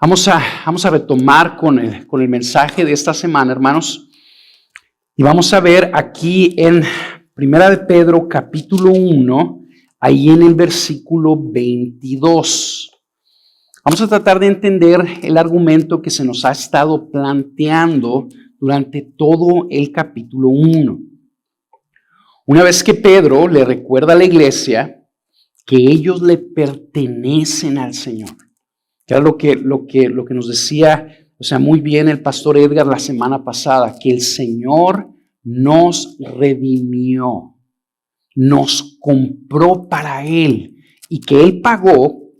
Vamos a retomar con el mensaje de esta semana, hermanos. Y vamos a ver aquí en Primera de Pedro, capítulo 1, ahí en el versículo 22. Vamos a tratar de entender el argumento que se nos ha estado planteando durante todo el capítulo 1. Una vez que Pedro le recuerda a la iglesia que ellos le pertenecen al Señor. Era lo que nos decía, muy bien el pastor Edgar la semana pasada, que el Señor nos redimió, nos compró para Él y que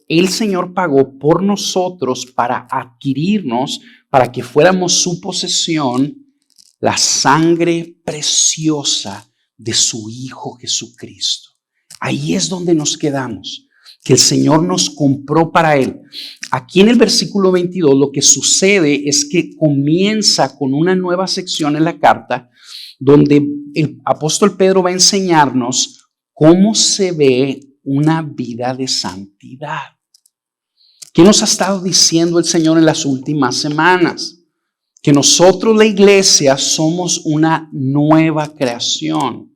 el Señor pagó por nosotros para adquirirnos, para que fuéramos su posesión, la sangre preciosa de su Hijo Jesucristo. Ahí es donde nos quedamos, que el Señor nos compró para Él. Aquí en el versículo 22 lo que sucede es que comienza con una nueva sección en la carta donde el apóstol Pedro va a enseñarnos cómo se ve una vida de santidad. ¿Qué nos ha estado diciendo el Señor en las últimas semanas? Que nosotros, la iglesia, somos una nueva creación,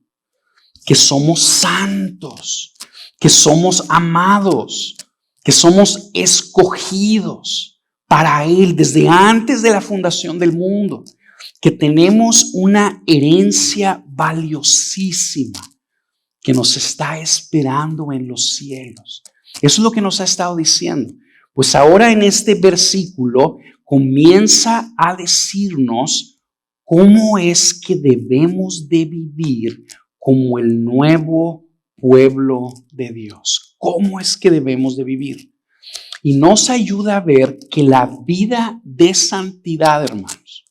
que somos santos, que somos amados, que somos escogidos para Él desde antes de la fundación del mundo, que tenemos una herencia valiosísima que nos está esperando en los cielos. Eso es lo que nos ha estado diciendo. Pues ahora en este versículo comienza a decirnos cómo es que debemos de vivir como el nuevo pueblo de Dios. ¿Cómo es que debemos de vivir? Y nos ayuda a ver que la vida de santidad, hermanos,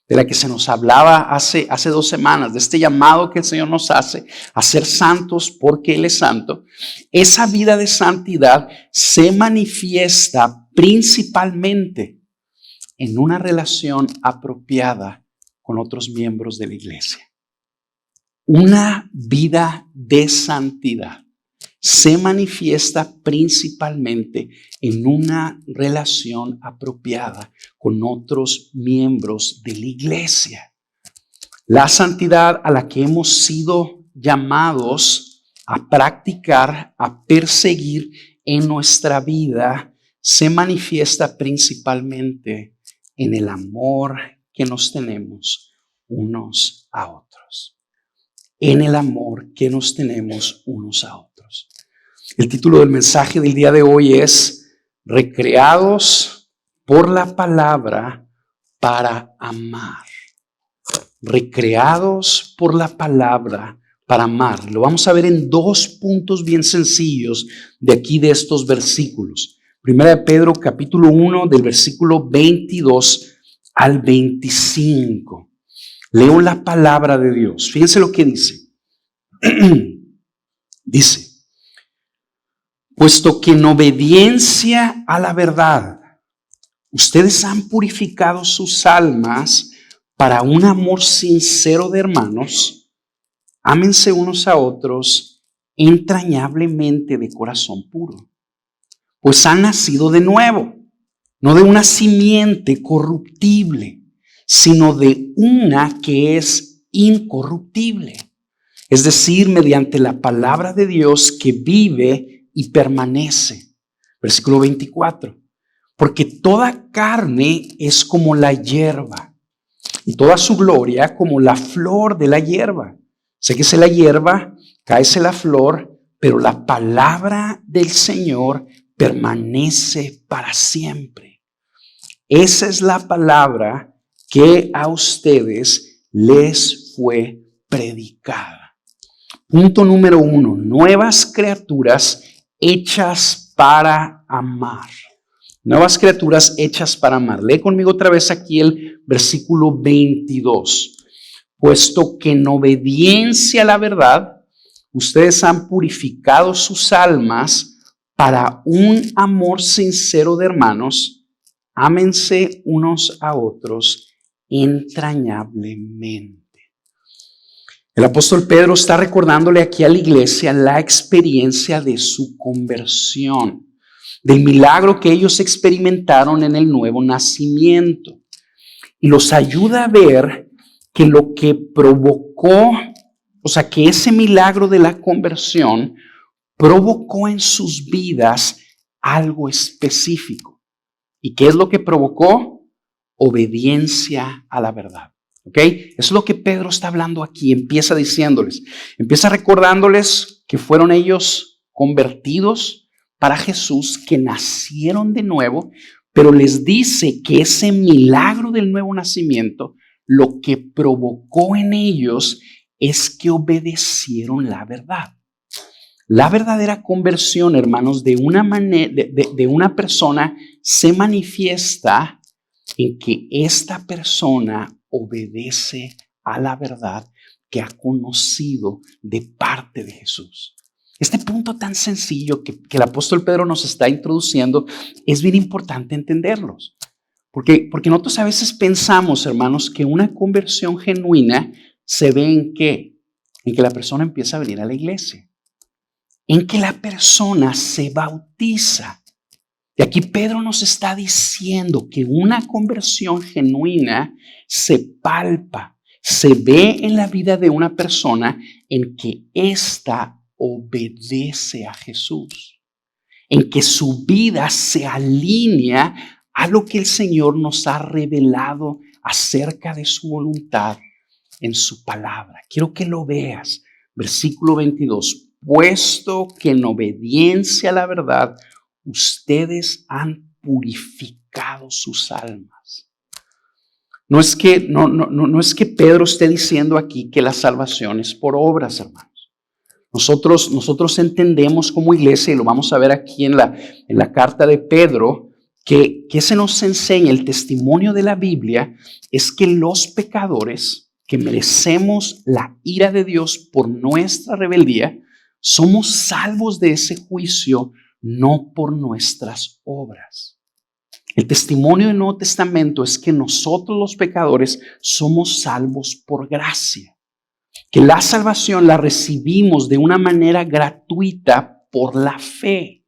de la que se nos hablaba hace 2 semanas, de este llamado que el Señor nos hace a ser santos porque Él es santo, esa vida de santidad se manifiesta principalmente en una relación apropiada con otros miembros de la iglesia. Una vida de santidad se manifiesta principalmente en una relación apropiada con otros miembros de la iglesia. La santidad a la que hemos sido llamados a practicar, a perseguir en nuestra vida, se manifiesta principalmente en el amor que nos tenemos unos a otros. En el amor que nos tenemos unos a otros. El título del mensaje del día de hoy es Recreados por la palabra para amar. Recreados por la palabra para amar. Lo vamos a ver en 2 puntos bien sencillos de aquí de estos versículos. Primera de Pedro capítulo 1 del versículo 22 al 25. Leo la palabra de Dios. Fíjense lo que dice. Dice, puesto que en obediencia a la verdad, ustedes han purificado sus almas para un amor sincero de hermanos, ámense unos a otros entrañablemente de corazón puro, pues han nacido de nuevo, no de una simiente corruptible, sino de una que es incorruptible, es decir, mediante la palabra de Dios que vive y permanece. Versículo 24, porque toda carne es como la hierba, y toda su gloria como la flor de la hierba. Séquese la hierba, cáese la flor, pero la palabra del Señor permanece para siempre. Esa es la palabra que a ustedes les fue predicada. Punto número 1, nuevas criaturas hechas para amar. Nuevas criaturas hechas para amar. Lee conmigo otra vez aquí el versículo 22. Puesto que en obediencia a la verdad, ustedes han purificado sus almas para un amor sincero de hermanos, ámense unos a otros entrañablemente. El apóstol Pedro está recordándole aquí a la iglesia la experiencia de su conversión. del milagro que ellos experimentaron en el nuevo nacimiento. Y los ayuda a ver que lo que provocó, o sea, que ese milagro de la conversión provocó en sus vidas algo específico. ¿Y qué es lo que provocó? Obediencia a la verdad. ¿Ok? Eso es lo que Pedro está hablando aquí. Empieza diciéndoles, empieza recordándoles que fueron ellos convertidos para Jesús, que nacieron de nuevo, pero les dice que ese milagro del nuevo nacimiento, lo que provocó en ellos es que obedecieron la verdad. La verdadera conversión, hermanos, de una manera, de una persona se manifiesta en que esta persona obedece a la verdad que ha conocido de parte de Jesús. Este punto tan sencillo que el apóstol Pedro nos está introduciendo es bien importante entenderlos. Porque nosotros a veces pensamos, hermanos, que una conversión genuina se ve en qué? En que la persona empieza a venir a la iglesia. En que la persona se bautiza. Y aquí Pedro nos está diciendo que una conversión genuina se palpa, se ve en la vida de una persona en que ésta obedece a Jesús, en que su vida se alinea a lo que el Señor nos ha revelado acerca de su voluntad en su palabra. Quiero que lo veas. Versículo 22. Puesto que en obediencia a la verdad, ustedes han purificado sus almas. No es que Pedro esté diciendo aquí que la salvación es por obras, hermanos. Nosotros entendemos como iglesia, y lo vamos a ver aquí en la carta de Pedro, que se nos enseña el testimonio de la Biblia, es que los pecadores que merecemos la ira de Dios por nuestra rebeldía, somos salvos de ese juicio no por nuestras obras. El testimonio del Nuevo Testamento es que nosotros los pecadores somos salvos por gracia. Que la salvación la recibimos de una manera gratuita por la fe,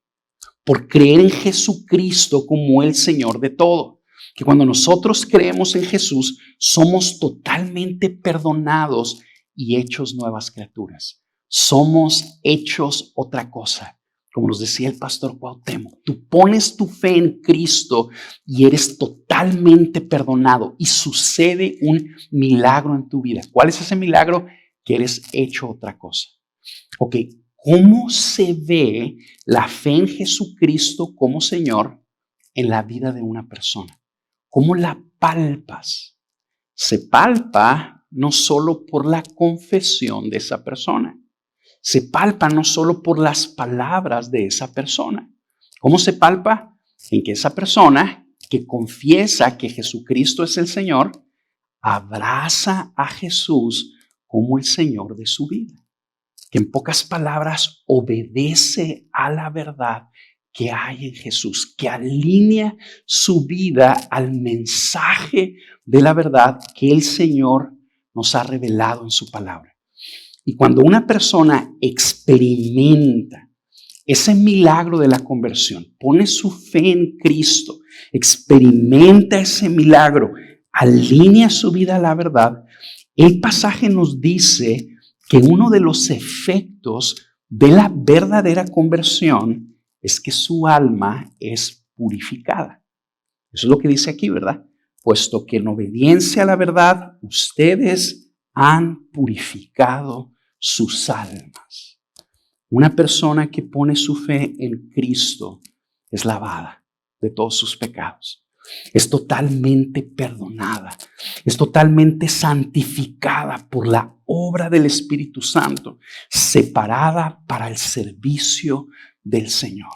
por creer en Jesucristo como el Señor de todo. Que cuando nosotros creemos en Jesús, somos totalmente perdonados y hechos nuevas criaturas. Somos hechos otra cosa. Como nos decía el pastor Cuauhtémoc, tú pones tu fe en Cristo y eres totalmente perdonado y sucede un milagro en tu vida. ¿Cuál es ese milagro? Que eres hecho otra cosa. Ok, ¿cómo se ve la fe en Jesucristo como Señor en la vida de una persona? ¿Cómo la palpas? Se palpa no solo por la confesión de esa persona. Se palpa no solo por las palabras de esa persona. ¿Cómo se palpa? En que esa persona que confiesa que Jesucristo es el Señor, abraza a Jesús como el Señor de su vida. Que en pocas palabras obedece a la verdad que hay en Jesús, que alinea su vida al mensaje de la verdad que el Señor nos ha revelado en su palabra. Y cuando una persona experimenta ese milagro de la conversión, pone su fe en Cristo, experimenta ese milagro, alinea su vida a la verdad, el pasaje nos dice que uno de los efectos de la verdadera conversión es que su alma es purificada. Eso es lo que dice aquí, ¿verdad? Puesto que en obediencia a la verdad, ustedes han purificado sus almas. Una persona que pone su fe en Cristo es lavada de todos sus pecados. Es totalmente perdonada. Es totalmente santificada por la obra del Espíritu Santo, separada para el servicio del Señor.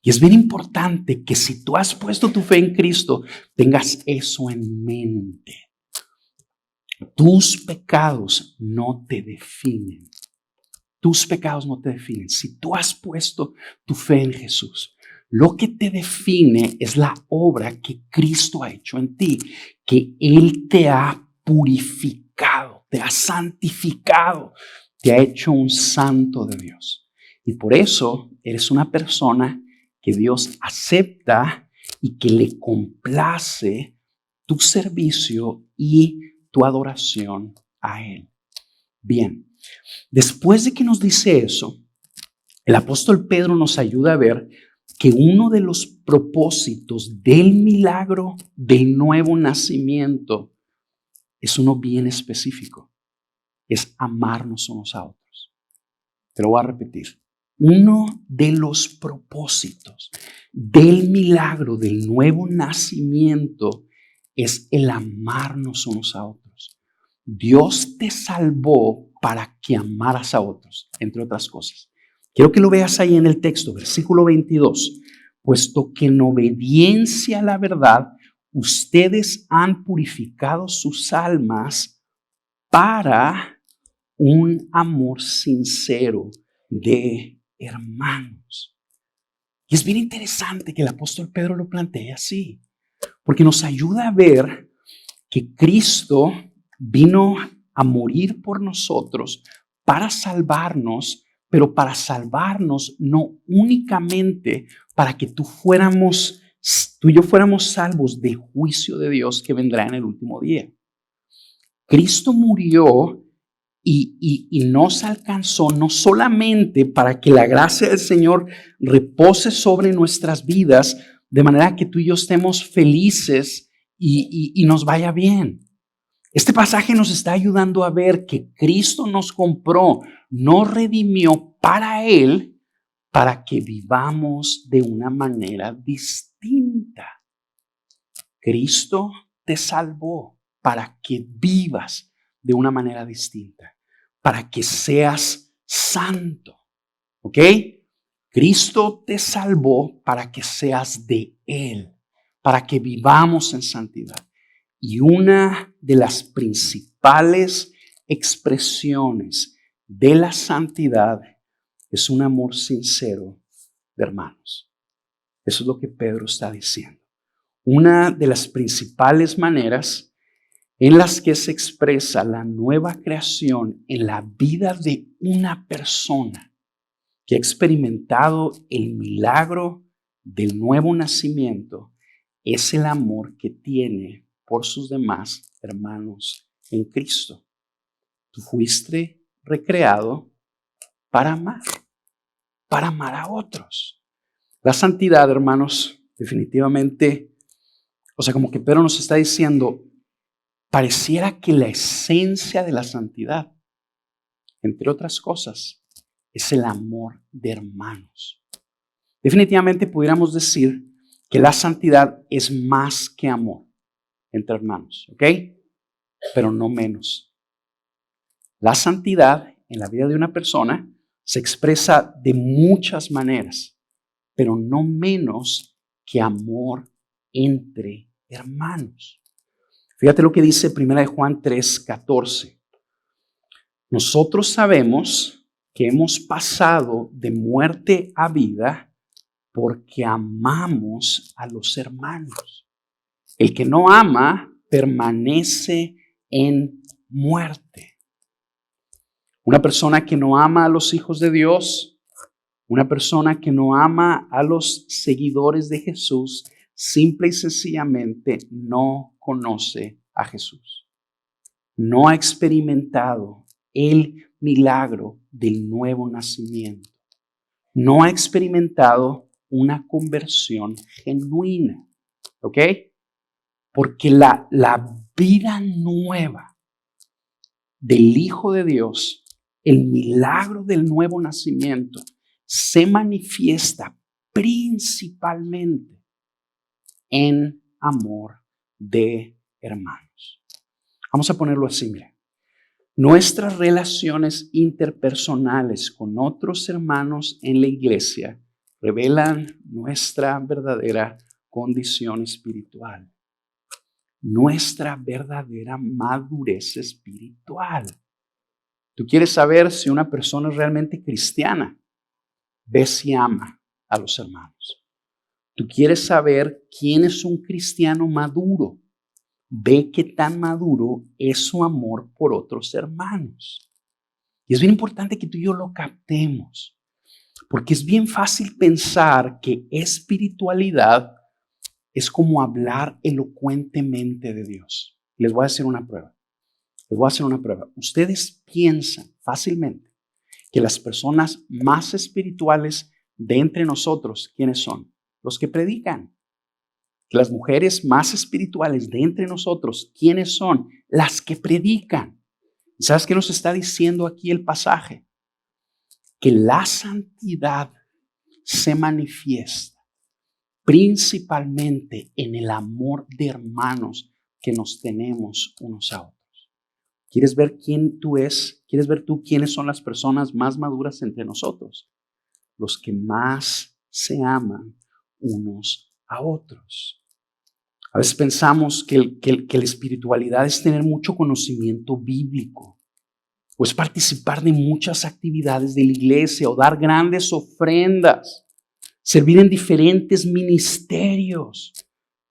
Y es bien importante que si tú has puesto tu fe en Cristo, tengas eso en mente. Tus pecados no te definen. Tus pecados no te definen. Si tú has puesto tu fe en Jesús, lo que te define es la obra que Cristo ha hecho en ti, que Él te ha purificado, te ha santificado, te ha hecho un santo de Dios. Y por eso eres una persona que Dios acepta y que le complace tu servicio y tu adoración a Él. Bien, después de que nos dice eso, el apóstol Pedro nos ayuda a ver que uno de los propósitos del milagro del nuevo nacimiento es uno bien específico, es amarnos unos a otros. Te lo voy a repetir. Uno de los propósitos del milagro del nuevo nacimiento es el amarnos unos a otros. Dios te salvó para que amaras a otros, entre otras cosas. Quiero que lo veas ahí en el texto, versículo 22. Puesto que en obediencia a la verdad, ustedes han purificado sus almas para un amor sincero de hermanos. Y es bien interesante que el apóstol Pedro lo plantee así, porque nos ayuda a ver que Cristo vino a morir por nosotros para salvarnos, pero para salvarnos no únicamente para que tú y yo fuéramos salvos del juicio de Dios que vendrá en el último día. Cristo murió y nos alcanzó no solamente para que la gracia del Señor repose sobre nuestras vidas, de manera que tú y yo estemos felices y nos vaya bien. Este pasaje nos está ayudando a ver que Cristo nos compró, nos redimió para Él, para que vivamos de una manera distinta. Cristo te salvó para que vivas de una manera distinta, para que seas santo, ¿ok? Cristo te salvó para que seas de Él, para que vivamos en santidad. Y una de las principales expresiones de la santidad es un amor sincero de hermanos. Eso es lo que Pedro está diciendo. Una de las principales maneras en las que se expresa la nueva creación en la vida de una persona que ha experimentado el milagro del nuevo nacimiento es el amor que tiene por sus demás hermanos en Cristo. Tú fuiste recreado para amar a otros. La santidad, hermanos, definitivamente, como que Pedro nos está diciendo, pareciera que la esencia de la santidad, entre otras cosas, es el amor de hermanos. Definitivamente pudiéramos decir que la santidad es más que amor entre hermanos, ¿ok? Pero no menos. La santidad en la vida de una persona se expresa de muchas maneras, pero no menos que amor entre hermanos. Fíjate lo que dice 1 Juan 3:14. Nosotros sabemos que hemos pasado de muerte a vida porque amamos a los hermanos. El que no ama permanece en muerte. Una persona que no ama a los hijos de Dios, una persona que no ama a los seguidores de Jesús, simple y sencillamente no conoce a Jesús. No ha experimentado el milagro del nuevo nacimiento. No ha experimentado una conversión genuina. ¿Ok? Porque la vida nueva del Hijo de Dios, el milagro del nuevo nacimiento, se manifiesta principalmente en amor de hermanos. Vamos a ponerlo así, mire. Nuestras relaciones interpersonales con otros hermanos en la iglesia revelan nuestra verdadera condición espiritual, nuestra verdadera madurez espiritual. Tú quieres saber si una persona es realmente cristiana, ve si ama a los hermanos. Tú quieres saber quién es un cristiano maduro, ve qué tan maduro es su amor por otros hermanos. Y es bien importante que tú y yo lo captemos, Porque es bien fácil pensar que espiritualidad es como hablar elocuentemente de Dios. Les voy a hacer una prueba. Ustedes piensan fácilmente que las personas más espirituales de entre nosotros, ¿quiénes son? Los que predican. Que las mujeres más espirituales de entre nosotros, ¿quiénes son? Las que predican. ¿Y sabes qué nos está diciendo aquí el pasaje? Que la santidad se manifiesta principalmente en el amor de hermanos que nos tenemos unos a otros. ¿Quieres ver quién tú es? ¿Quieres ver tú quiénes son las personas más maduras entre nosotros? Los que más se aman unos a otros. A veces pensamos que la espiritualidad es tener mucho conocimiento bíblico, o es participar de muchas actividades de la iglesia, o dar grandes ofrendas, servir en diferentes ministerios.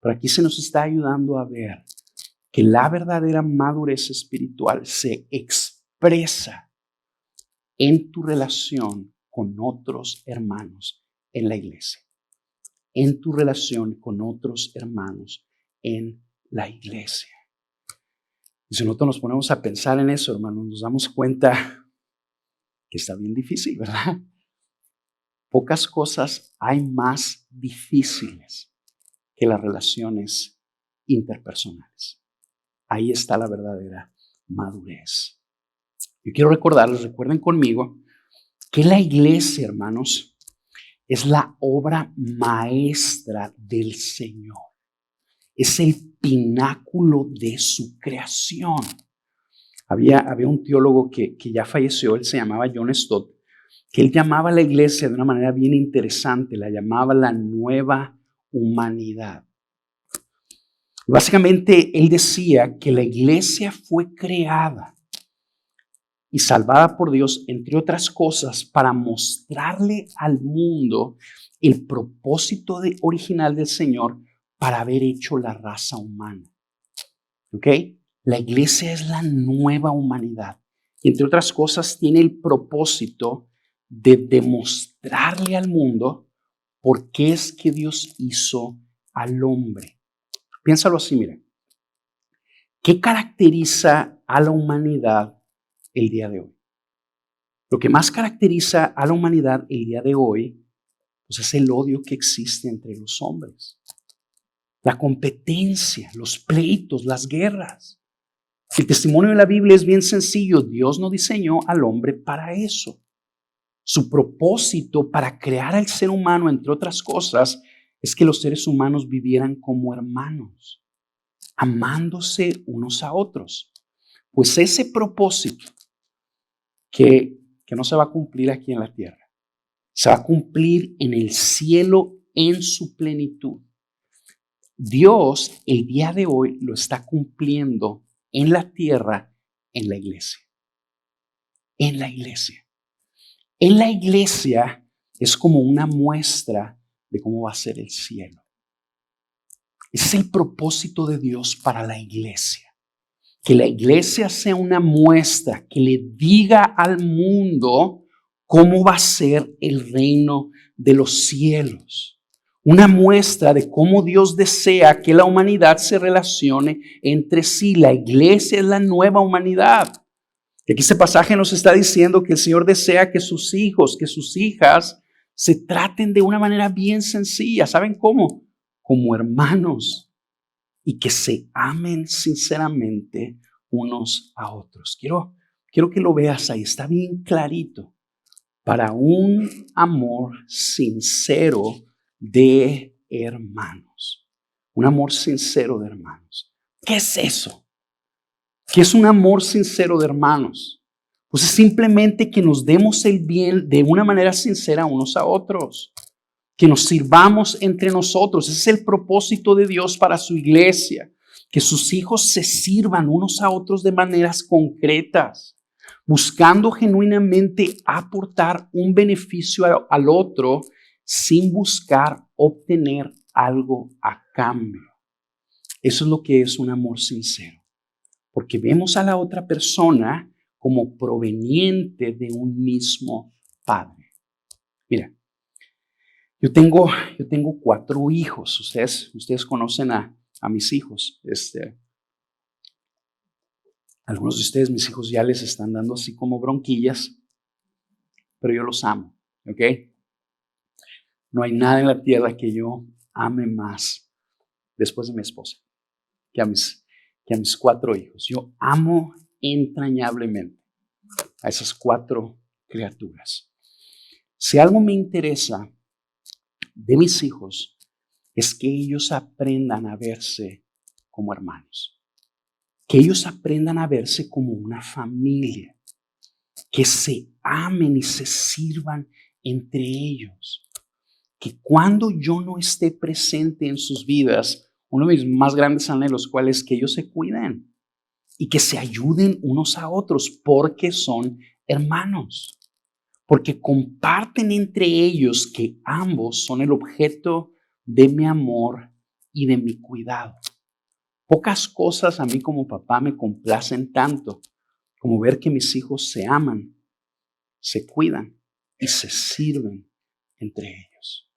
Pero aquí se nos está ayudando a ver que la verdadera madurez espiritual se expresa en tu relación con otros hermanos en la iglesia. En tu relación con otros hermanos en la iglesia. Y si nosotros nos ponemos a pensar en eso, hermanos, nos damos cuenta que está bien difícil, ¿verdad? Pocas cosas hay más difíciles que las relaciones interpersonales. Ahí está la verdadera madurez. Yo quiero recordarles, recuerden conmigo, que la iglesia, hermanos, es la obra maestra del Señor. Es el pináculo de su creación. Había un teólogo que ya falleció, él se llamaba John Stott, que él llamaba a la iglesia de una manera bien interesante, la llamaba la nueva humanidad. Y básicamente él decía que la iglesia fue creada y salvada por Dios, entre otras cosas, para mostrarle al mundo el propósito original del Señor para haber hecho la raza humana. ¿Ok? La iglesia es la nueva humanidad. Y entre otras cosas tiene el propósito de demostrarle al mundo por qué es que Dios hizo al hombre. Piénsalo así, mira. ¿Qué caracteriza a la humanidad el día de hoy? Lo que más caracteriza a la humanidad el día de hoy, pues es el odio que existe entre los hombres. La competencia, los pleitos, las guerras. El testimonio de la Biblia es bien sencillo. Dios no diseñó al hombre para eso. Su propósito para crear al ser humano, entre otras cosas, es que los seres humanos vivieran como hermanos, amándose unos a otros. Pues ese propósito que no se va a cumplir aquí en la tierra, se va a cumplir en el cielo en su plenitud. Dios el día de hoy lo está cumpliendo en la tierra, en la iglesia. En la iglesia. En la iglesia es como una muestra de cómo va a ser el cielo. Ese es el propósito de Dios para la iglesia. Que la iglesia sea una muestra que le diga al mundo cómo va a ser el reino de los cielos. Una muestra de cómo Dios desea que la humanidad se relacione entre sí. La iglesia es la nueva humanidad. Y aquí este pasaje nos está diciendo que el Señor desea que sus hijos, que sus hijas se traten de una manera bien sencilla. ¿Saben cómo? Como hermanos. Y que se amen sinceramente unos a otros. Quiero que lo veas ahí. Está bien clarito. Para un amor sincero de hermanos. Un amor sincero de hermanos. ¿Qué es eso? ¿Qué es un amor sincero de hermanos? Pues es simplemente que nos demos el bien de una manera sincera unos a otros. Que nos sirvamos entre nosotros. Ese es el propósito de Dios para su iglesia. Que sus hijos se sirvan unos a otros de maneras concretas. Buscando genuinamente aportar un beneficio al otro sin buscar obtener algo a cambio. Eso es lo que es un amor sincero. Porque vemos a la otra persona como proveniente de un mismo Padre. Mira, yo tengo 4 hijos. Ustedes conocen a mis hijos. Algunos de ustedes, mis hijos, ya les están dando así como bronquillas, pero yo los amo, ¿ok? No hay nada en la tierra que yo ame más después de mi esposa que a mis 4 hijos. Yo amo entrañablemente a esas 4 criaturas. Si algo me interesa de mis hijos es que ellos aprendan a verse como hermanos, que ellos aprendan a verse como una familia, que se amen y se sirvan entre ellos, que cuando yo no esté presente en sus vidas, uno de mis más grandes anhelos, ¿cuál es? Que ellos se cuiden y que se ayuden unos a otros porque son hermanos, porque comparten entre ellos que ambos son el objeto de mi amor y de mi cuidado. Pocas cosas a mí como papá me complacen tanto como ver que mis hijos se aman, se cuidan y se sirven entre ellos.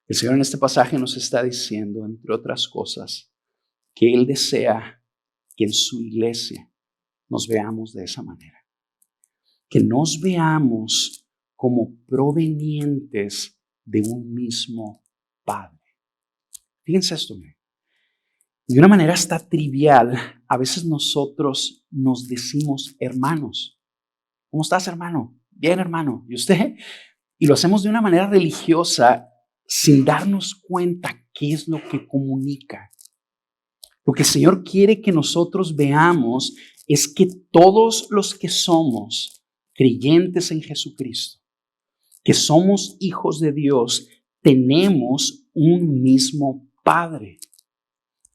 El Señor en este pasaje nos está diciendo, entre otras cosas, que Él desea que en su iglesia nos veamos de esa manera. Que nos veamos como provenientes de un mismo Padre. Fíjense esto, de una manera hasta trivial, a veces nosotros nos decimos hermanos. ¿Cómo estás, hermano? Bien, hermano. ¿Y usted? Y lo hacemos de una manera religiosa sin darnos cuenta qué es lo que comunica. Lo que el Señor quiere que nosotros veamos es que todos los que somos creyentes en Jesucristo, que somos hijos de Dios, tenemos un mismo Padre.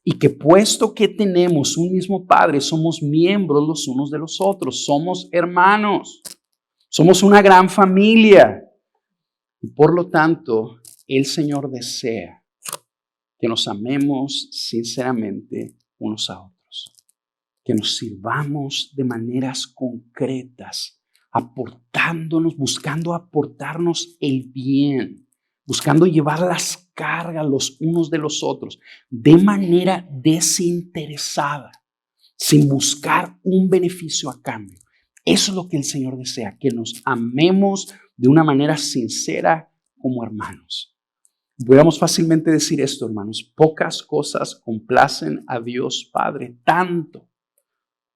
Y que puesto que tenemos un mismo Padre, somos miembros los unos de los otros, somos hermanos, somos una gran familia. Y por lo tanto, el Señor desea que nos amemos sinceramente unos a otros, que nos sirvamos de maneras concretas, aportándonos, buscando aportarnos el bien, buscando llevar las cargas los unos de los otros de manera desinteresada, sin buscar un beneficio a cambio. Eso es lo que el Señor desea, que nos amemos de una manera sincera como hermanos. Podríamos fácilmente decir esto, hermanos: pocas cosas complacen a Dios Padre tanto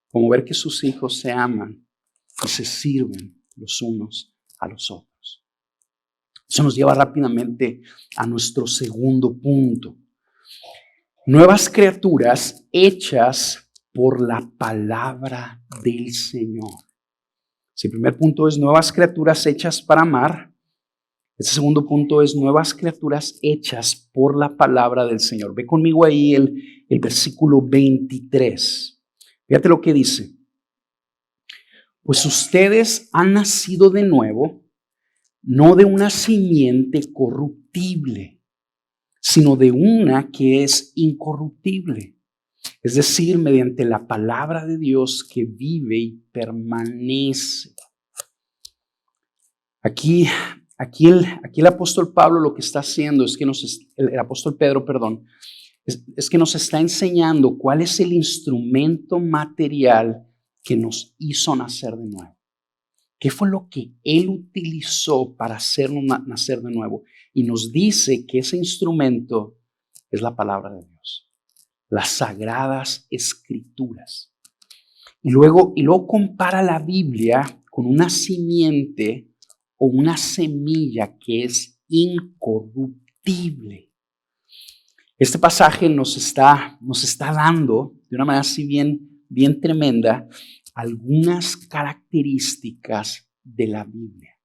como ver que sus hijos se aman y se sirven los unos a los otros. Eso nos lleva rápidamente a nuestro segundo punto. Nuevas criaturas hechas por la palabra del Señor. Si el primer punto es nuevas criaturas hechas para amar, el segundo punto es nuevas criaturas hechas por la palabra del Señor. Ve conmigo ahí el versículo 23. Fíjate lo que dice. Pues ustedes han nacido de nuevo, no de una simiente corruptible, sino de una que es incorruptible. Es decir, mediante la palabra de Dios que vive y permanece. Aquí el apóstol Pablo lo que está haciendo es que el apóstol Pedro, perdón, es que nos está enseñando cuál es el instrumento material que nos hizo nacer de nuevo. ¿Qué fue lo que Él utilizó para hacernos nacer de nuevo? Y nos dice que ese instrumento es la palabra de Dios, las sagradas escrituras. Y luego compara la Biblia con una simiente o una semilla que es incorruptible. Este pasaje nos está dando, de una manera así bien tremenda, algunas características de la Biblia.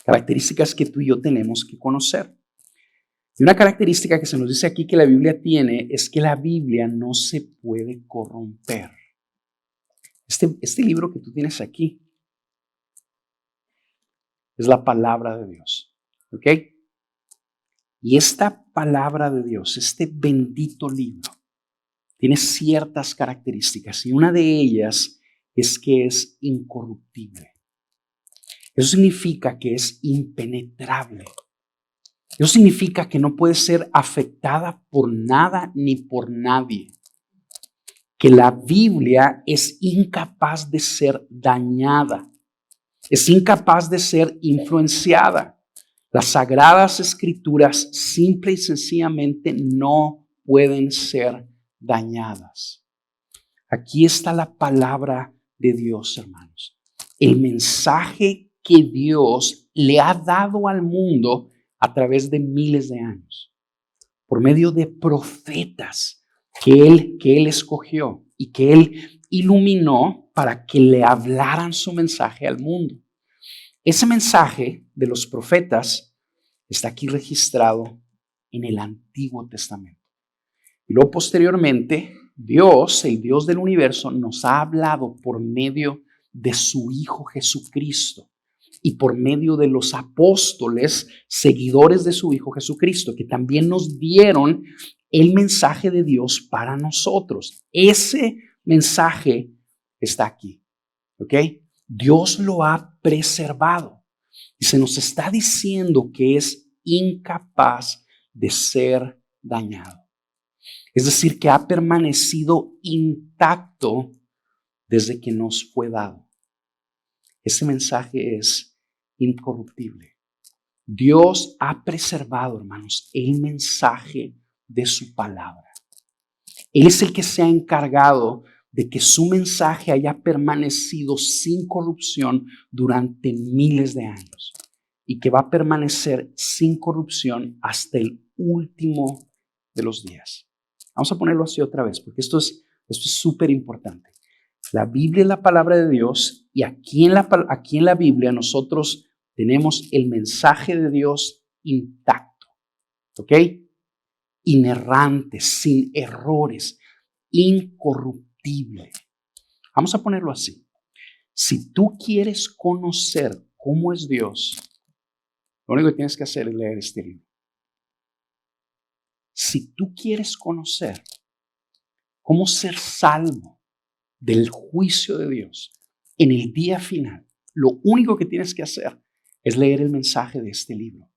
Características que tú y yo tenemos que conocer. Y una característica que se nos dice aquí que la Biblia tiene es que la Biblia no se puede corromper. Este libro que tú tienes aquí es la palabra de Dios. ¿Ok? Y esta palabra de Dios, este bendito libro, tiene ciertas características y una de ellas es que es incorruptible. Eso significa que es impenetrable. Eso significa que no puede ser afectada por nada ni por nadie. Que la Biblia es incapaz de ser dañada. Es incapaz de ser influenciada. Las Sagradas Escrituras simple y sencillamente no pueden ser dañadas. Aquí está la palabra de Dios, hermanos. El mensaje que Dios le ha dado al mundo a través de miles de años, por medio de profetas que él escogió y que Él iluminó para que le hablaran su mensaje al mundo. Ese mensaje de los profetas está aquí registrado en el Antiguo Testamento. Y luego posteriormente, Dios, el Dios del universo, nos ha hablado por medio de su Hijo Jesucristo y por medio de los apóstoles, seguidores de su Hijo Jesucristo, que también nos dieron el mensaje de Dios para nosotros. Ese mensaje está aquí, ¿ok? Dios lo ha preservado y se nos está diciendo que es incapaz de ser dañado. Es decir, que ha permanecido intacto desde que nos fue dado. Ese mensaje es incorruptible. Dios ha preservado, hermanos, el mensaje de su palabra. Él es el que se ha encargado de que su mensaje haya permanecido sin corrupción durante miles de años y que va a permanecer sin corrupción hasta el último de los días. Vamos a ponerlo así otra vez, porque esto es súper importante. La Biblia es la palabra de Dios y aquí en la Biblia nosotros tenemos el mensaje de Dios intacto, ¿ok? Inerrante, sin errores, incorruptible. Vamos a ponerlo así. Si tú quieres conocer cómo es Dios, lo único que tienes que hacer es leer este libro. Si tú quieres conocer cómo ser salvo del juicio de Dios en el día final, lo único que tienes que hacer es leer el mensaje de este libro.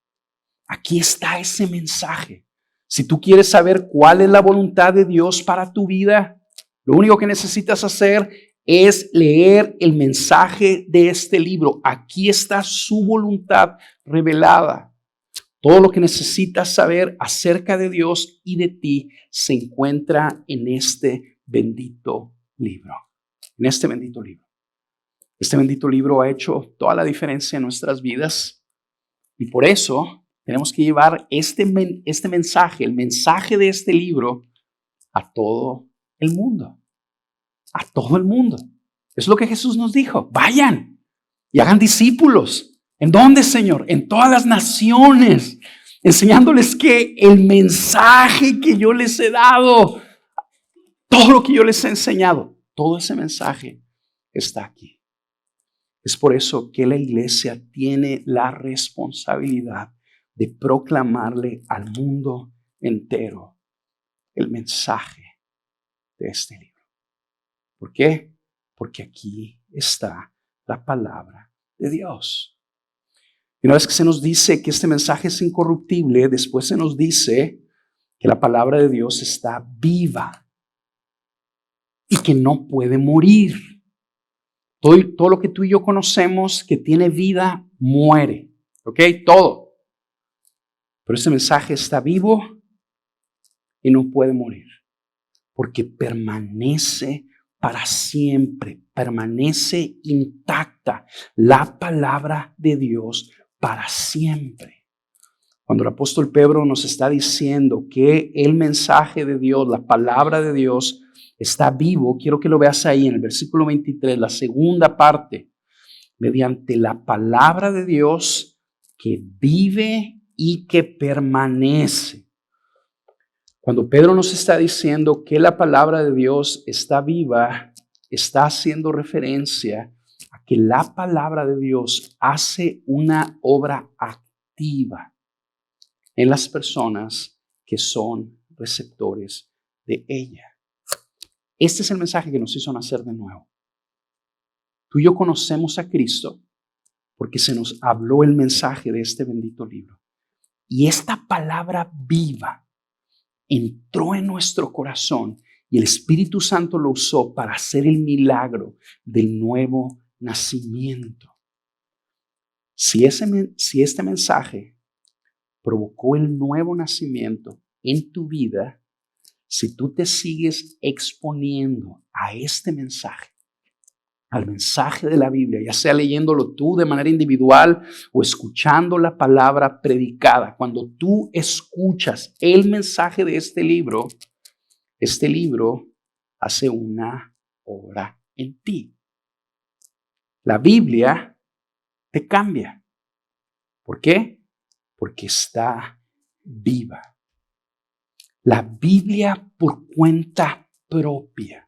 Aquí está ese mensaje. Si tú quieres saber cuál es la voluntad de Dios para tu vida, lo único que necesitas hacer es leer el mensaje de este libro. Aquí está su voluntad revelada. Todo lo que necesitas saber acerca de Dios y de ti se encuentra en este bendito libro. En este bendito libro. Este bendito libro ha hecho toda la diferencia en nuestras vidas y por eso tenemos que llevar este mensaje, el mensaje de este libro, a todo el mundo. A todo el mundo. Es lo que Jesús nos dijo. Vayan y hagan discípulos. ¿En dónde, Señor? En todas las naciones. Enseñándoles que el mensaje que yo les he dado, todo lo que yo les he enseñado, todo ese mensaje está aquí. Es por eso que la iglesia tiene la responsabilidad de proclamarle al mundo entero el mensaje de este libro. ¿Por qué? Porque aquí está la palabra de Dios. Y una vez que se nos dice que este mensaje es incorruptible, después se nos dice que la palabra de Dios está viva y que no puede morir. Todo lo que tú y yo conocemos que tiene vida, muere. ¿Ok? Todo. Pero este mensaje está vivo y no puede morir. Porque permanece para siempre. Permanece intacta la palabra de Dios para siempre. Cuando el apóstol Pedro nos está diciendo que el mensaje de Dios, la palabra de Dios, está vivo, quiero que lo veas ahí en el versículo 23, la segunda parte. Mediante la palabra de Dios que vive y que permanece. Cuando Pedro nos está diciendo que la palabra de Dios está viva, está haciendo referencia a que la palabra de Dios hace una obra activa en las personas que son receptores de ella. Este es el mensaje que nos hizo nacer de nuevo. Tú y yo conocemos a Cristo porque se nos habló el mensaje de este bendito libro. Y esta palabra viva entró en nuestro corazón y el Espíritu Santo lo usó para hacer el milagro del nuevo nacimiento. Si este mensaje provocó el nuevo nacimiento en tu vida, si tú te sigues exponiendo a este mensaje, al mensaje de la Biblia, ya sea leyéndolo tú de manera individual o escuchando la palabra predicada, cuando tú escuchas el mensaje de este libro hace una obra en ti. La Biblia te cambia. ¿Por qué? Porque está viva. La Biblia por cuenta propia,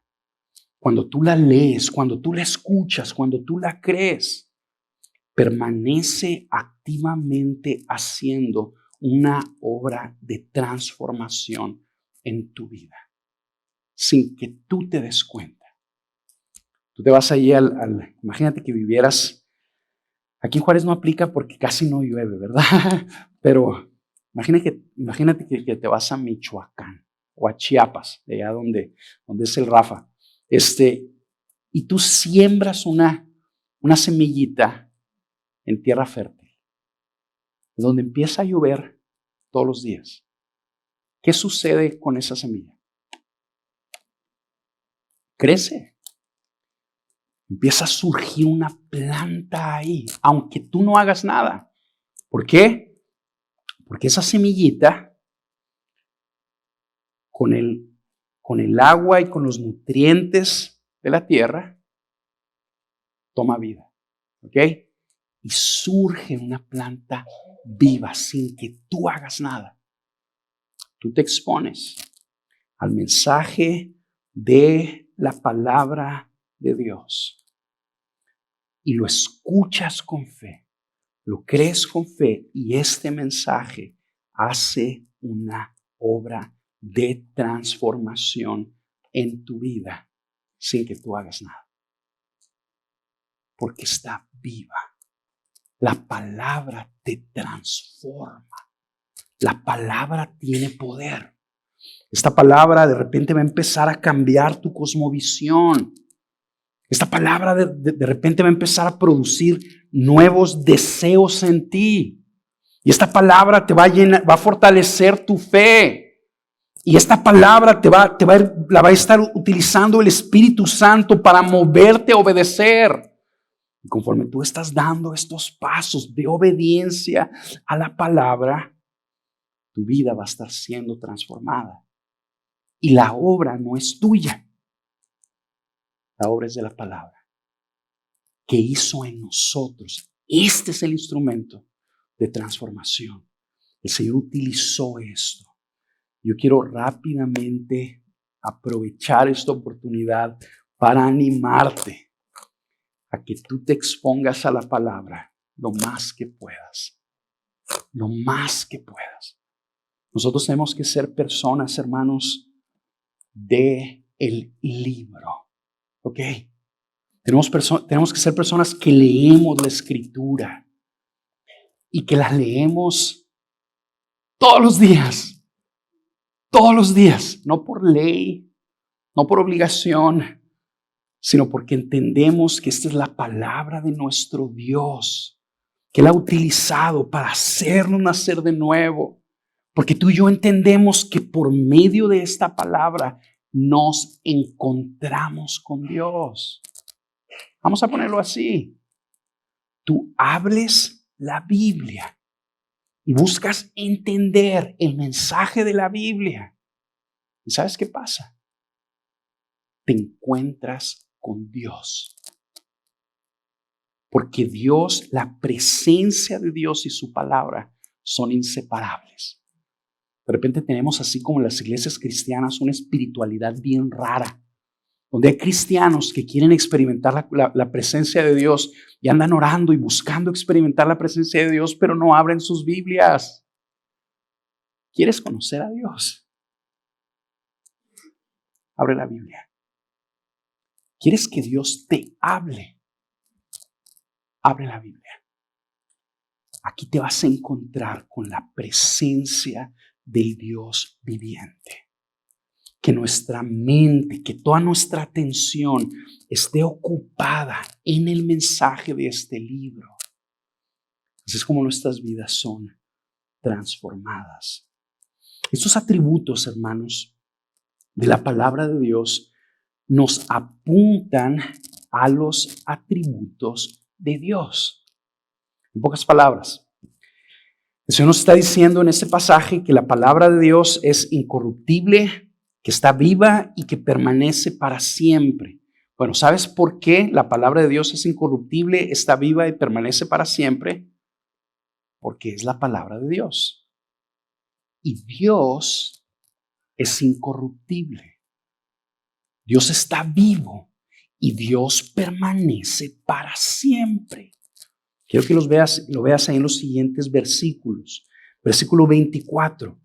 cuando tú la lees, cuando tú la escuchas, cuando tú la crees, permanece activamente haciendo una obra de transformación en tu vida, sin que tú te des cuenta. Tú te vas allí imagínate que vivieras, aquí en Juárez no aplica porque casi no llueve, ¿verdad? Pero imagínate que te vas a Michoacán o a Chiapas, de allá donde es el Rafa, y tú siembras una semillita en tierra fértil, donde empieza a llover todos los días. ¿Qué sucede con esa semilla? Crece. Empieza a surgir una planta ahí, aunque tú no hagas nada. ¿Por qué? Porque esa semillita, con el agua y con los nutrientes de la tierra, toma vida. ¿Ok? Y surge una planta viva sin que tú hagas nada. Tú te expones al mensaje de la palabra de Dios y lo escuchas con fe, lo crees con fe y este mensaje hace una obra de transformación en tu vida sin que tú hagas nada. Porque está viva. La palabra te transforma. La palabra tiene poder. Esta palabra de repente va a empezar a cambiar tu cosmovisión. Esta palabra de repente va a empezar a producir nuevos deseos en ti. Y esta palabra te va a fortalecer tu fe. Y esta palabra la va a estar utilizando el Espíritu Santo para moverte a obedecer. Y conforme tú estás dando estos pasos de obediencia a la palabra, tu vida va a estar siendo transformada. Y la obra no es tuya. La obra es de la palabra que hizo en nosotros. Este es el instrumento de transformación. El Señor utilizó esto. Yo quiero rápidamente aprovechar esta oportunidad para animarte a que tú te expongas a la palabra lo más que puedas. Lo más que puedas. Nosotros tenemos que ser personas, hermanos, de el libro. ¿Ok? Tenemos que ser personas que leemos la Escritura y que la leemos todos los días. Todos los días. No por ley, no por obligación, sino porque entendemos que esta es la palabra de nuestro Dios, que Él ha utilizado para hacernos nacer de nuevo. Porque tú y yo entendemos que por medio de esta palabra nos encontramos con Dios. Vamos a ponerlo así. Tú hables la Biblia y buscas entender el mensaje de la Biblia. ¿Y sabes qué pasa? Te encuentras con Dios. Porque Dios, la presencia de Dios y su palabra son inseparables. De repente tenemos, así como en las iglesias cristianas, una espiritualidad bien rara, donde hay cristianos que quieren experimentar la presencia de Dios y andan orando y buscando experimentar la presencia de Dios, pero no abren sus Biblias. ¿Quieres conocer a Dios? Abre la Biblia. ¿Quieres que Dios te hable? Abre la Biblia. aquí te vas a encontrar con la presencia del Dios viviente. Que nuestra mente, que toda nuestra atención esté ocupada en el mensaje de este libro. Así es como nuestras vidas son transformadas. Estos atributos, hermanos, de la palabra de Dios nos apuntan a los atributos de Dios. En pocas palabras, el Señor nos está diciendo en este pasaje que la palabra de Dios es incorruptible, que está viva y que permanece para siempre. Bueno, ¿sabes por qué la palabra de Dios es incorruptible, está viva y permanece para siempre? Porque es la palabra de Dios. Y Dios es incorruptible. Dios está vivo y Dios permanece para siempre. Quiero que lo veas ahí en los siguientes versículos. Versículo 24.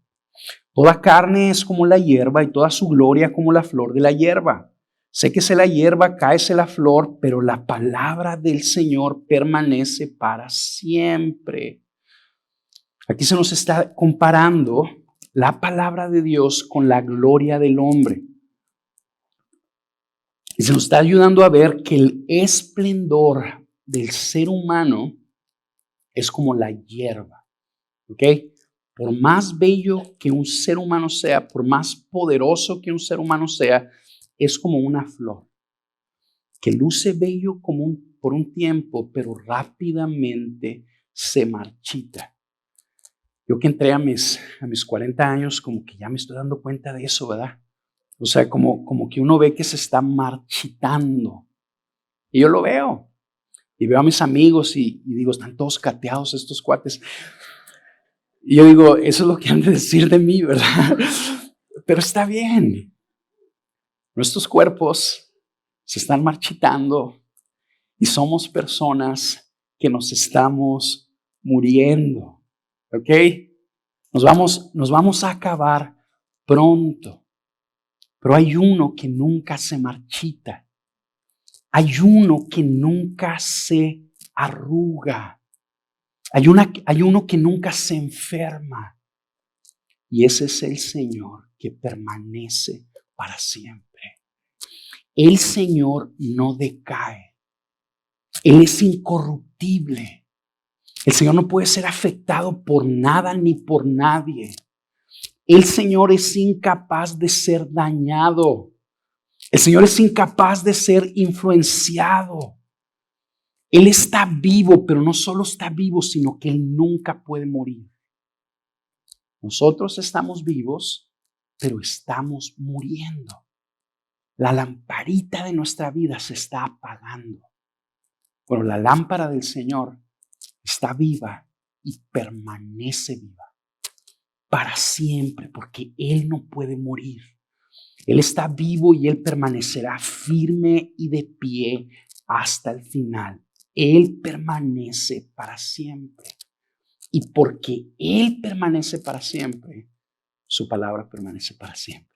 Toda carne es como la hierba y toda su gloria como la flor de la hierba. Séquese la hierba, cáese la flor, pero la palabra del Señor permanece para siempre. Aquí se nos está comparando la palabra de Dios con la gloria del hombre. Y se nos está ayudando a ver que el esplendor del ser humano es como la hierba. ¿Ok? Por más bello que un ser humano sea, por más poderoso que un ser humano sea, es como una flor que luce bello por un tiempo, pero rápidamente se marchita. Yo que entré a mis 40 años, como que ya me estoy dando cuenta de eso, ¿verdad? O sea, como que uno ve que se está marchitando. Y yo lo veo. Y veo a mis amigos y digo, están todos cateados estos cuates. Y yo digo, eso es lo que han de decir de mí, ¿verdad? Pero está bien. Nuestros cuerpos se están marchitando y somos personas que nos estamos muriendo. ¿Ok? Nos vamos a acabar pronto. Pero hay uno que nunca se marchita. Hay uno que nunca se arruga. Hay uno que nunca se enferma. Y ese es el Señor que permanece para siempre. El Señor no decae. Él es incorruptible. El Señor no puede ser afectado por nada ni por nadie. El Señor es incapaz de ser dañado. El Señor es incapaz de ser influenciado. Él está vivo, pero no solo está vivo, sino que Él nunca puede morir. Nosotros estamos vivos, pero estamos muriendo. La lamparita de nuestra vida se está apagando. Pero la lámpara del Señor está viva y permanece viva para siempre, porque Él no puede morir. Él está vivo y Él permanecerá firme y de pie hasta el final. Él permanece para siempre. Y porque Él permanece para siempre, su palabra permanece para siempre.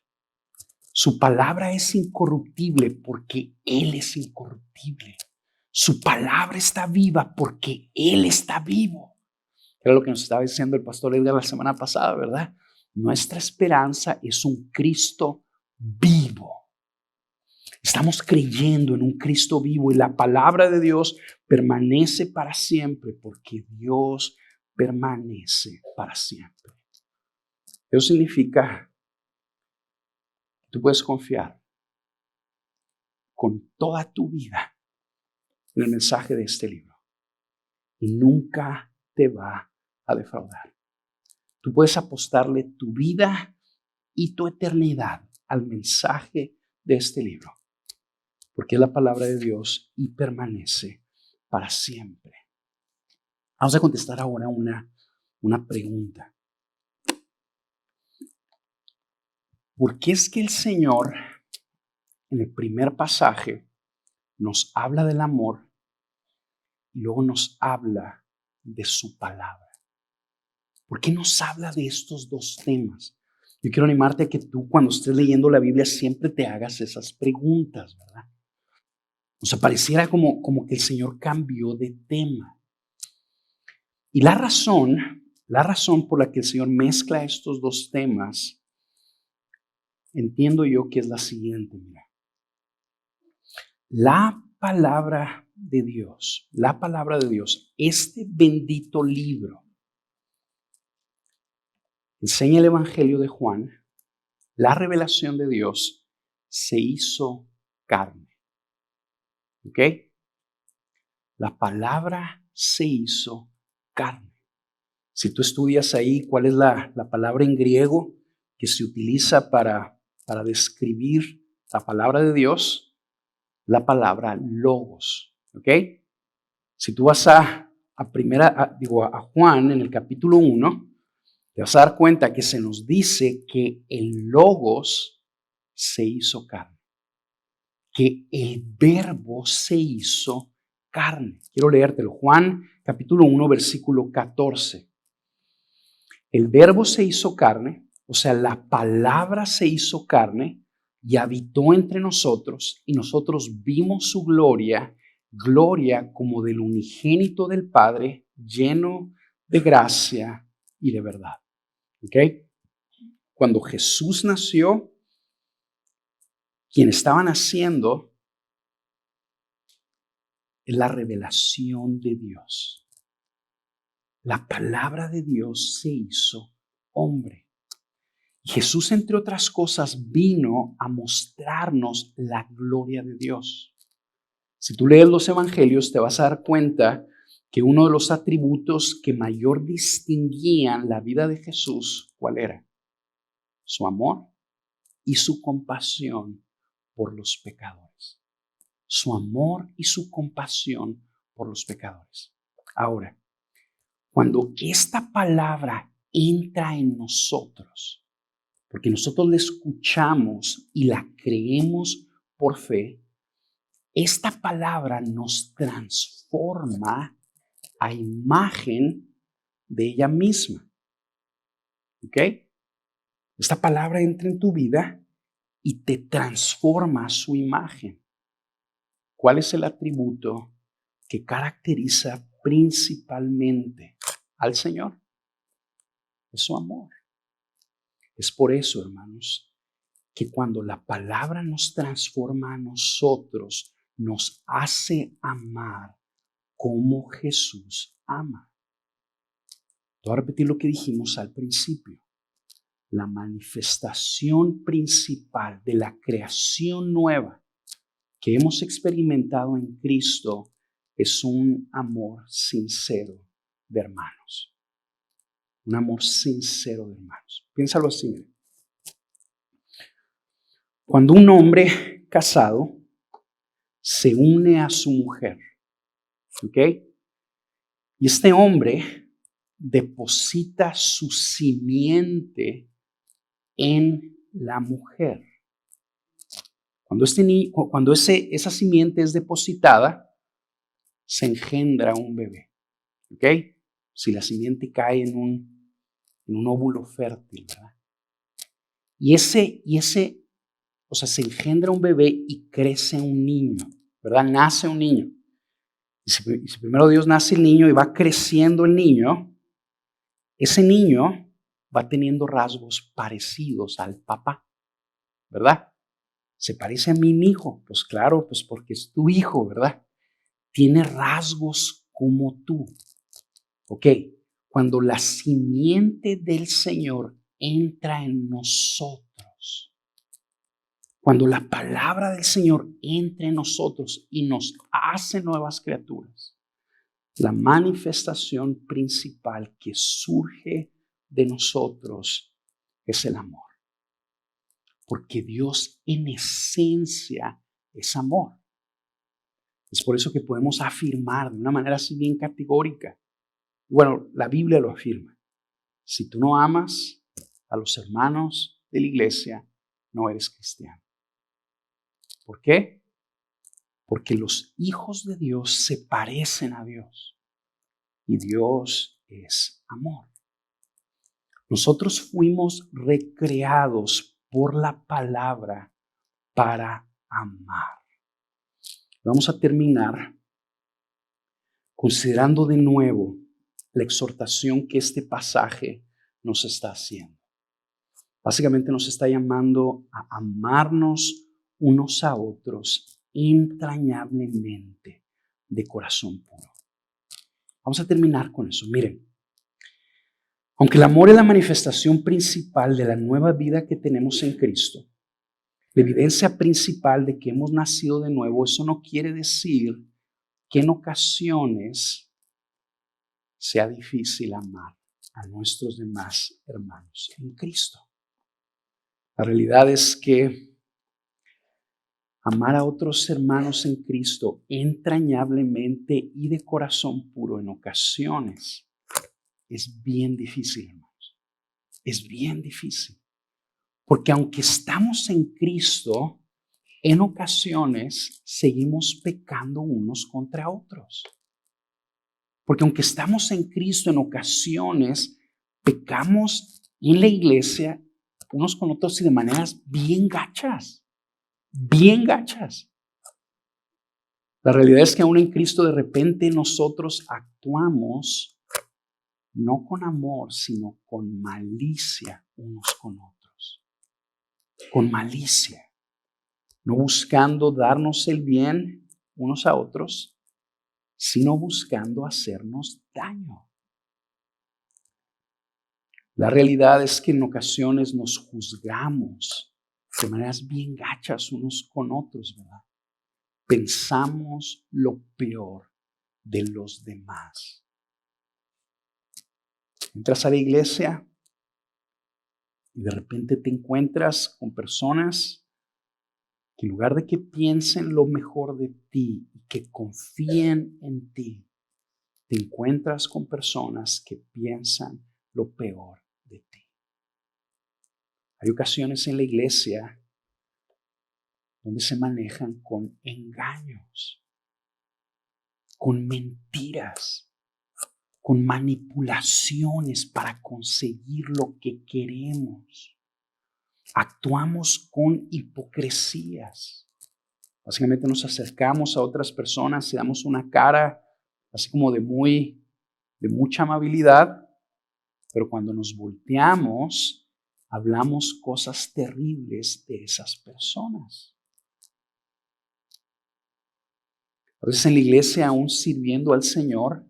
Su palabra es incorruptible porque Él es incorruptible. Su palabra está viva porque Él está vivo. Era lo que nos estaba diciendo el pastor Edgar la semana pasada, ¿verdad? Nuestra esperanza es un Cristo vivo. Estamos creyendo en un Cristo vivo y la palabra de Dios permanece para siempre porque Dios permanece para siempre. Eso significa que tú puedes confiar con toda tu vida en el mensaje de este libro y nunca te va a defraudar. Tú puedes apostarle tu vida y tu eternidad al mensaje de este libro, porque es la palabra de Dios y permanece para siempre. Vamos a contestar ahora una pregunta. ¿Por qué es que el Señor en el primer pasaje nos habla del amor y luego nos habla de su palabra? ¿Por qué nos habla de estos dos temas? Yo quiero animarte a que tú cuando estés leyendo la Biblia siempre te hagas esas preguntas, ¿verdad? O sea, pareciera como que el Señor cambió de tema. Y la razón por la que el Señor mezcla estos dos temas, entiendo yo que es la siguiente, mira. La palabra de Dios, este bendito libro, enseña el Evangelio de Juan, la revelación de Dios se hizo carne. ¿Ok? La palabra se hizo carne. Si tú estudias ahí cuál es la palabra en griego que se utiliza para describir la palabra de Dios, la palabra logos. ¿Ok? Si tú vas a Juan en el capítulo 1, te vas a dar cuenta que se nos dice que el logos se hizo carne, que el verbo se hizo carne. Quiero leértelo. Juan capítulo 1, versículo 14. El verbo se hizo carne, o sea, la palabra se hizo carne y habitó entre nosotros, y nosotros vimos su gloria, gloria como del unigénito del Padre, lleno de gracia y de verdad. ¿Ok? Cuando Jesús nació, quien estaba naciendo es la revelación de Dios. La palabra de Dios se hizo hombre. Jesús, entre otras cosas, vino a mostrarnos la gloria de Dios. Si tú lees los evangelios, te vas a dar cuenta que uno de los atributos que mayor distinguían la vida de Jesús, ¿cuál era? Su amor y su compasión por los pecadores. Su amor y su compasión por los pecadores. Ahora, cuando esta palabra entra en nosotros, porque nosotros la escuchamos y la creemos por fe, esta palabra nos transforma a imagen de ella misma. ¿Ok? Esta palabra entra en tu vida y te transforma a su imagen. ¿Cuál es el atributo que caracteriza principalmente al Señor? Es su amor. Es por eso, hermanos, que cuando la palabra nos transforma a nosotros, nos hace amar como Jesús ama. Voy a repetir lo que dijimos al principio. La manifestación principal de la creación nueva que hemos experimentado en Cristo es un amor sincero de hermanos. Un amor sincero de hermanos. Piénsalo así, mire. Cuando un hombre casado se une a su mujer, ¿ok? Y este hombre deposita su simiente en la mujer. Cuando esa simiente es depositada, se engendra un bebé, ¿ok? Si la simiente cae en un óvulo fértil, ¿verdad? Y se engendra un bebé y crece un niño, ¿verdad? Nace un niño. Y si primero Dios nace el niño y va creciendo el niño, ese niño va teniendo rasgos parecidos al papá, ¿verdad? ¿Se parece a mi hijo? Pues claro, pues porque es tu hijo, ¿verdad? Tiene rasgos como tú. Ok, cuando la simiente del Señor entra en nosotros, cuando la palabra del Señor entra en nosotros y nos hace nuevas criaturas, la manifestación principal que surge de nosotros es el amor. Porque Dios en esencia es amor. Es por eso que podemos afirmar de una manera así bien categórica. Bueno, la Biblia lo afirma. Si tú no amas a los hermanos de la iglesia, no eres cristiano. ¿Por qué? Porque los hijos de Dios se parecen a Dios. Y Dios es amor. Nosotros fuimos recreados por la palabra para amar. Vamos a terminar considerando de nuevo la exhortación que este pasaje nos está haciendo. Básicamente nos está llamando a amarnos unos a otros entrañablemente de corazón puro. Vamos a terminar con eso. Miren, aunque el amor es la manifestación principal de la nueva vida que tenemos en Cristo, la evidencia principal de que hemos nacido de nuevo, eso no quiere decir que en ocasiones sea difícil amar a nuestros demás hermanos en Cristo. La realidad es que amar a otros hermanos en Cristo entrañablemente y de corazón puro en ocasiones es bien difícil, hermanos. Es bien difícil. Porque aunque estamos en Cristo, en ocasiones seguimos pecando unos contra otros. Porque aunque estamos en Cristo, en ocasiones pecamos en la iglesia unos con otros y de maneras bien gachas. Bien gachas. La realidad es que aún en Cristo de repente nosotros actuamos no con amor, sino con malicia unos con otros. Con malicia. No buscando darnos el bien unos a otros, sino buscando hacernos daño. La realidad es que en ocasiones nos juzgamos de maneras bien gachas unos con otros, ¿verdad? Pensamos lo peor de los demás. Entras a la iglesia y de repente te encuentras con personas que en lugar de que piensen lo mejor de ti y que confíen en ti, te encuentras con personas que piensan lo peor de ti. Hay ocasiones en la iglesia donde se manejan con engaños, con mentiras, con manipulaciones para conseguir lo que queremos. Actuamos con hipocresías. Básicamente nos acercamos a otras personas y damos una cara así como de mucha amabilidad, pero cuando nos volteamos, hablamos cosas terribles de esas personas. A veces en la iglesia, aún sirviendo al Señor,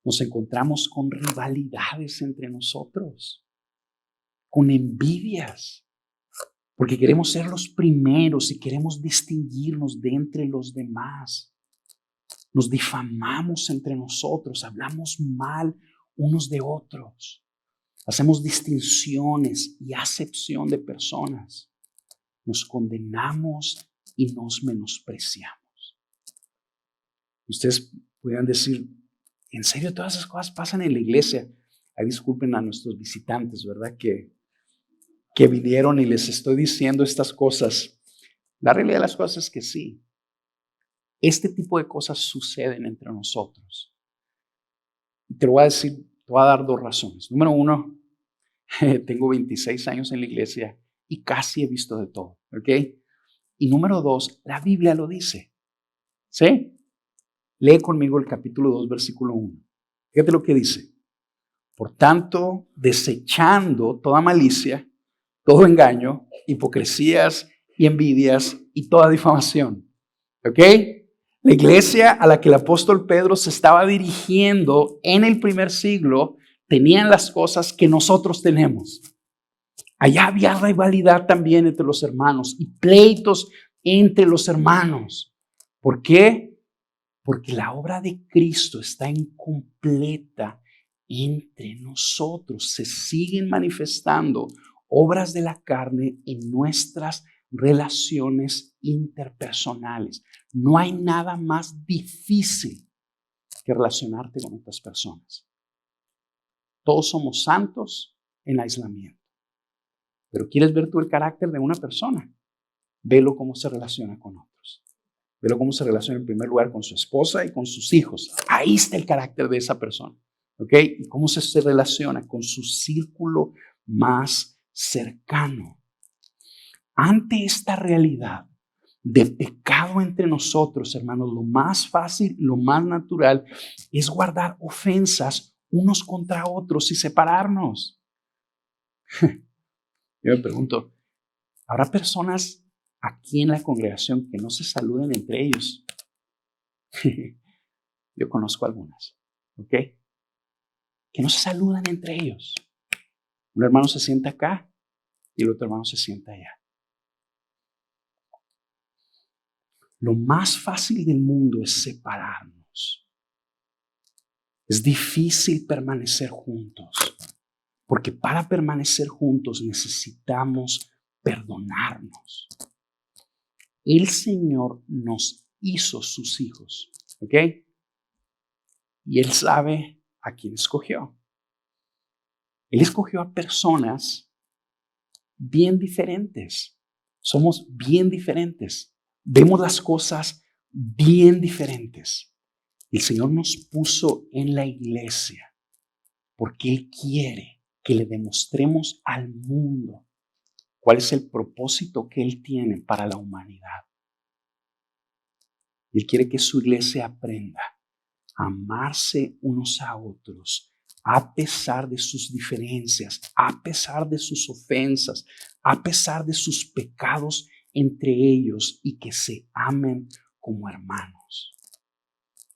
nos encontramos con rivalidades entre nosotros, con envidias, porque queremos ser los primeros y queremos distinguirnos de entre los demás. Nos difamamos entre nosotros, hablamos mal unos de otros, hacemos distinciones y acepción de personas, nos condenamos y nos menospreciamos. Ustedes podrían decir, ¿en serio todas esas cosas pasan en la iglesia? Ay, disculpen a nuestros visitantes, ¿verdad? Que vinieron y les estoy diciendo estas cosas. La realidad de las cosas es que sí. Este tipo de cosas suceden entre nosotros. Y te lo voy a decir, te voy a dar dos razones. Número uno, tengo 26 años en la iglesia y casi he visto de todo, ¿ok? Y número dos, la Biblia lo dice, ¿sí? Lee conmigo el capítulo 2, versículo 1. Fíjate lo que dice. Por tanto, desechando toda malicia, todo engaño, hipocresías y envidias y toda difamación. ¿Ok? La iglesia a la que el apóstol Pedro se estaba dirigiendo en el primer siglo tenían las cosas que nosotros tenemos. Allá había rivalidad también entre los hermanos y pleitos entre los hermanos. ¿Por qué? Porque la obra de Cristo está incompleta entre nosotros. Se siguen manifestando obras de la carne en nuestras relaciones interpersonales. No hay nada más difícil que relacionarte con otras personas. Todos somos santos en aislamiento. Pero ¿quieres ver tú el carácter de una persona? Velo cómo se relaciona con otros. Velo cómo se relaciona en primer lugar con su esposa y con sus hijos. Ahí está el carácter de esa persona. ¿Ok? Y cómo se relaciona con su círculo más cercano. Ante esta realidad, de pecado entre nosotros, hermanos, lo más fácil, lo más natural es guardar ofensas unos contra otros y separarnos. Yo me pregunto, ¿habrá personas aquí en la congregación que no se saluden entre ellos? Yo conozco algunas, ¿ok? Que no se saludan entre ellos. Un hermano se sienta acá y el otro hermano se sienta allá. Lo más fácil del mundo es separarnos. Es difícil permanecer juntos, porque para permanecer juntos necesitamos perdonarnos. El Señor nos hizo sus hijos, ¿ok? Y Él sabe a quién escogió. Él escogió a personas bien diferentes. Somos bien diferentes. Vemos las cosas bien diferentes. El Señor nos puso en la iglesia porque Él quiere que le demostremos al mundo cuál es el propósito que Él tiene para la humanidad. Él quiere que su iglesia aprenda a amarse unos a otros, a pesar de sus diferencias, a pesar de sus ofensas, a pesar de sus pecados entre ellos, y que se amen como hermanos.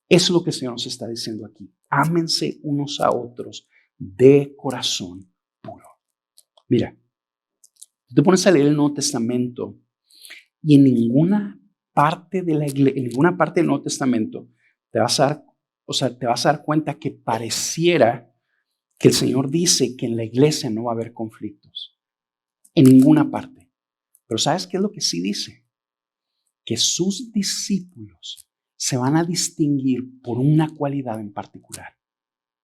Eso es lo que el Señor nos está diciendo aquí. Ámense unos a otros de corazón puro. Mira, te pones a leer el Nuevo Testamento y en ninguna parte de la iglesia, en ninguna parte del Nuevo Testamento te vas a dar cuenta que pareciera que el Señor dice que en la iglesia no va a haber conflictos. En ninguna parte. Pero ¿sabes qué es lo que sí dice? Que sus discípulos se van a distinguir por una cualidad en particular.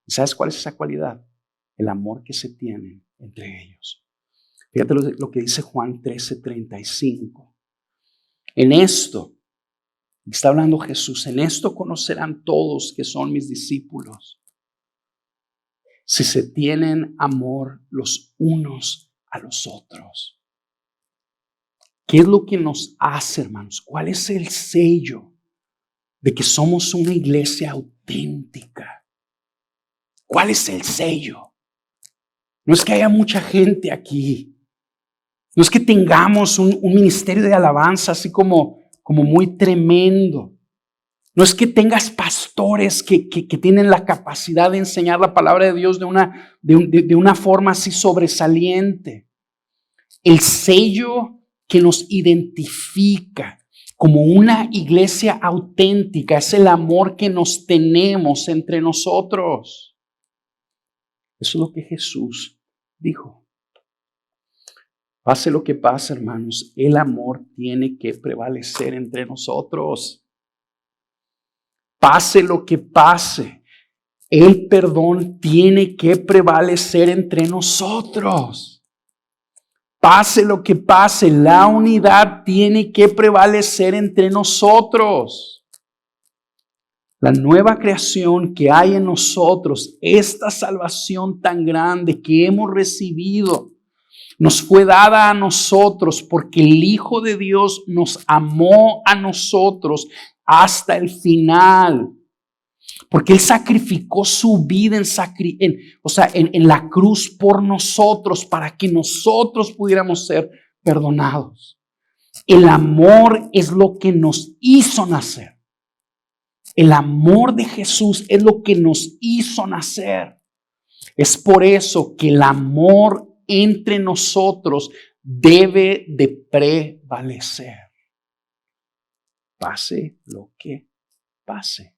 ¿Y sabes cuál es esa cualidad? El amor que se tienen entre ellos. Fíjate lo que dice Juan 13:35. En esto, está hablando Jesús, en esto conocerán todos que son mis discípulos, si se tienen amor los unos a los otros. ¿Qué es lo que nos hace, hermanos? ¿Cuál es el sello de que somos una iglesia auténtica? ¿Cuál es el sello? No es que haya mucha gente aquí. No es que tengamos un ministerio de alabanza así como muy tremendo. No es que tengas pastores que tienen la capacidad de enseñar la palabra de Dios de una forma así sobresaliente. El sello que nos identifica como una iglesia auténtica es el amor que nos tenemos entre nosotros. Eso es lo que Jesús dijo. Pase lo que pase, hermanos, el amor tiene que prevalecer entre nosotros. Pase lo que pase, el perdón tiene que prevalecer entre nosotros. Pase lo que pase, la unidad tiene que prevalecer entre nosotros. La nueva creación que hay en nosotros, esta salvación tan grande que hemos recibido, nos fue dada a nosotros porque el Hijo de Dios nos amó a nosotros hasta el final. Porque Él sacrificó su vida en la cruz por nosotros para que nosotros pudiéramos ser perdonados. El amor es lo que nos hizo nacer. El amor de Jesús es lo que nos hizo nacer. Es por eso que el amor entre nosotros debe de prevalecer. Pase lo que pase.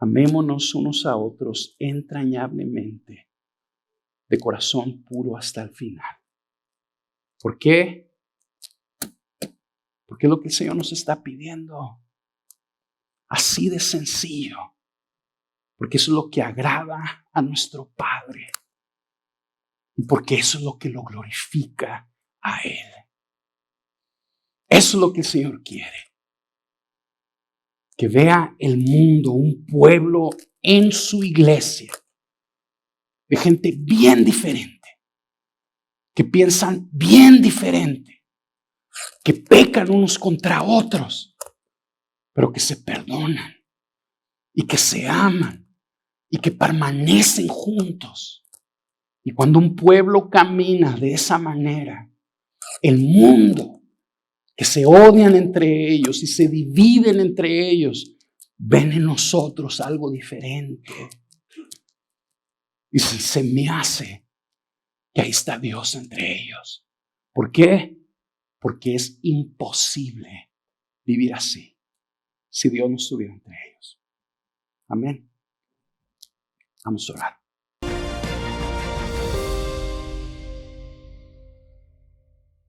Amémonos unos a otros entrañablemente, de corazón puro hasta el final. ¿Por qué? Porque es lo que el Señor nos está pidiendo. Así de sencillo. Porque eso es lo que agrada a nuestro Padre. Y porque eso es lo que lo glorifica a Él. Eso es lo que el Señor quiere. Que vea el mundo, un pueblo en su iglesia, de gente bien diferente, que piensan bien diferente, que pecan unos contra otros, pero que se perdonan y que se aman y que permanecen juntos. Y cuando un pueblo camina de esa manera, el mundo, que se odian entre ellos y se dividen entre ellos, ven en nosotros algo diferente. Y se me hace que ahí está Dios entre ellos. ¿Por qué? Porque es imposible vivir así si Dios no estuviera entre ellos. Amén. Vamos a orar.